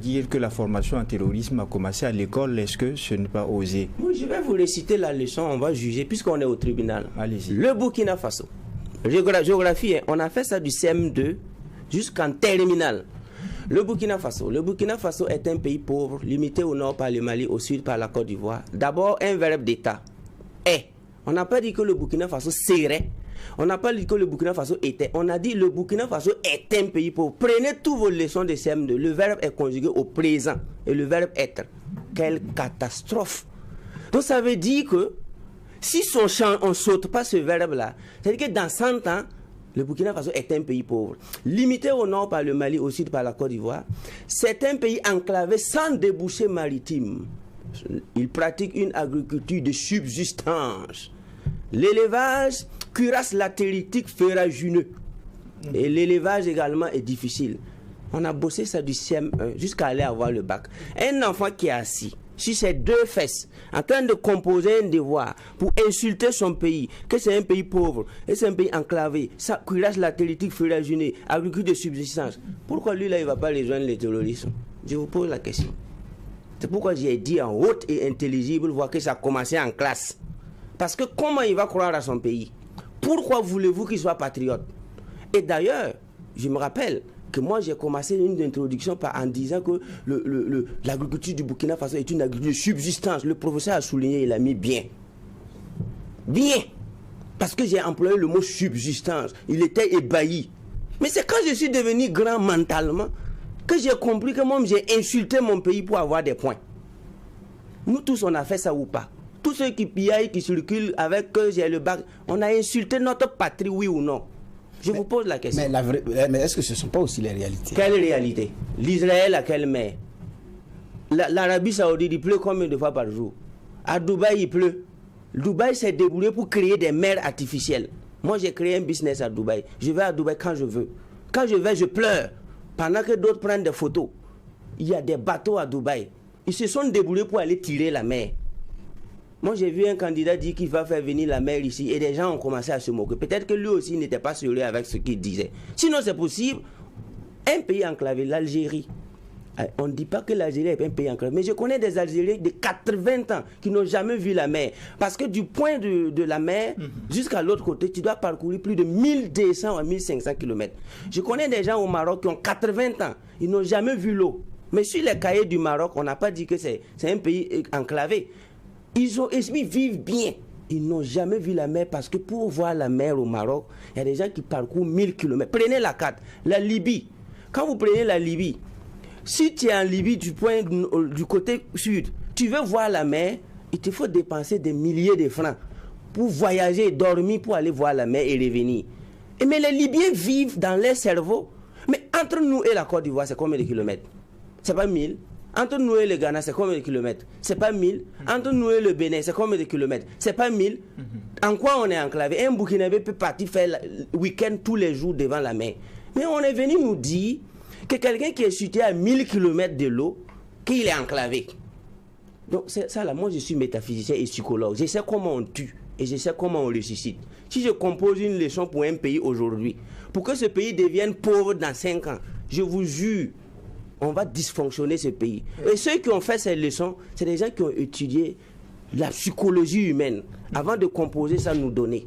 dire que la formation en terrorisme a commencé à l'école. Est-ce que ce n'est pas osé? Oui, je vais vous réciter la leçon, on va juger, puisqu'on est au tribunal. Allez-y. Le Burkina Faso, géographie, on a fait ça du CM2 jusqu'en terminale. Le Burkina Faso est un pays pauvre, limité au nord par le Mali, au sud par la Côte d'Ivoire. D'abord, un verbe d'État. Est. On n'a pas dit que le Burkina Faso serait. On n'a pas dit que le Burkina Faso était. On a dit le Burkina Faso est un pays pauvre. Prenez toutes vos leçons de CM2. Le verbe est conjugué au présent. Et le verbe être. Quelle catastrophe. Donc ça veut dire que si on ne saute pas ce verbe-là, c'est-à-dire que dans 100 ans, le Burkina Faso est un pays pauvre. Limité au nord par le Mali, au sud par la Côte d'Ivoire. C'est un pays enclavé sans débouché maritime. Il pratique une agriculture de subsistance. L'élevage, cuirasse latéritique ferragineux. Et l'élevage également est difficile. On a bossé ça du CM1 jusqu'à aller avoir le bac. Un enfant qui est assis sur ses deux fesses, en train de composer un devoir pour insulter son pays, que c'est un pays pauvre, et c'est un pays enclavé, ça, cuirasse latéritique ferragineux, agriculture de subsistance. Pourquoi lui là il ne va pas rejoindre les terroristes? Je vous pose la question. C'est pourquoi j'ai dit en haute et intelligible, voir que ça a commencé en classe. Parce que comment il va croire à son pays? Pourquoi voulez-vous qu'il soit patriote? Et d'ailleurs, je me rappelle que moi j'ai commencé une introduction en disant que l'agriculture du Burkina Faso est une agriculture de subsistance. Le professeur a souligné, il a mis bien. Bien. Parce que j'ai employé le mot subsistance. Il était ébahi. Mais c'est quand je suis devenu grand mentalement que j'ai compris que moi j'ai insulté mon pays pour avoir des points. Nous tous on a fait ça ou pas? Tous ceux qui pillaient, qui circulent avec que j'ai le bac, on a insulté notre patrie, oui ou non? Je vous pose la question. Mais est-ce que ce ne sont pas aussi les réalités? Quelle réalité? L'Israël a quelle mer? L'Arabie Saoudite, il pleut combien de fois par jour? À Dubaï, il pleut. Dubaï s'est débrouillé pour créer des mers artificielles. Moi, j'ai créé un business à Dubaï. Je vais à Dubaï quand je veux. Quand je vais, je pleure. Pendant que d'autres prennent des photos. Il y a des bateaux à Dubaï. Ils se sont débrouillés pour aller tirer la mer. Moi, j'ai vu un candidat dire qu'il va faire venir la mer ici et des gens ont commencé à se moquer. Peut-être que lui aussi n'était pas sérieux avec ce qu'il disait. Sinon, c'est possible. Un pays enclavé, l'Algérie. On ne dit pas que l'Algérie est un pays enclavé. Mais je connais des Algériens de 80 ans qui n'ont jamais vu la mer. Parce que du point de la mer jusqu'à l'autre côté, tu dois parcourir plus de 1200 à 1500 km. Je connais des gens au Maroc qui ont 80 ans. Ils n'ont jamais vu l'eau. Mais sur les cahiers du Maroc, on n'a pas dit que c'est un pays enclavé. Ils vivent bien. Ils n'ont jamais vu la mer parce que pour voir la mer au Maroc, il y a des gens qui parcourent 1000 km. Prenez la carte. La Libye. Quand vous prenez la Libye, si tu es en Libye du côté sud, tu veux voir la mer, il te faut dépenser des milliers de francs pour voyager, dormir, pour aller voir la mer et revenir. Mais les Libyens vivent dans leur cerveau. Mais entre nous et la Côte d'Ivoire, c'est combien de kilomètres? C'est pas 1000. Entre nous et le Ghana, c'est combien de kilomètres? C'est pas 1000. Entre nous et le Bénin, c'est combien de kilomètres? C'est pas 1000. En quoi on est enclavé? Un Burkinabé peut partir faire le week-end tous les jours devant la mer. Mais on est venu nous dire que quelqu'un qui est situé à 1000 km de l'eau, qu'il est enclavé. Donc ça là, moi je suis métaphysicien et psychologue. Je sais comment on tue et je sais comment on ressuscite. Si je compose une leçon pour un pays aujourd'hui, pour que ce pays devienne pauvre dans 5 ans, je vous jure, on va dysfonctionner ce pays. Et ceux qui ont fait ces leçons, c'est des gens qui ont étudié la psychologie humaine avant de composer ça, nous donner.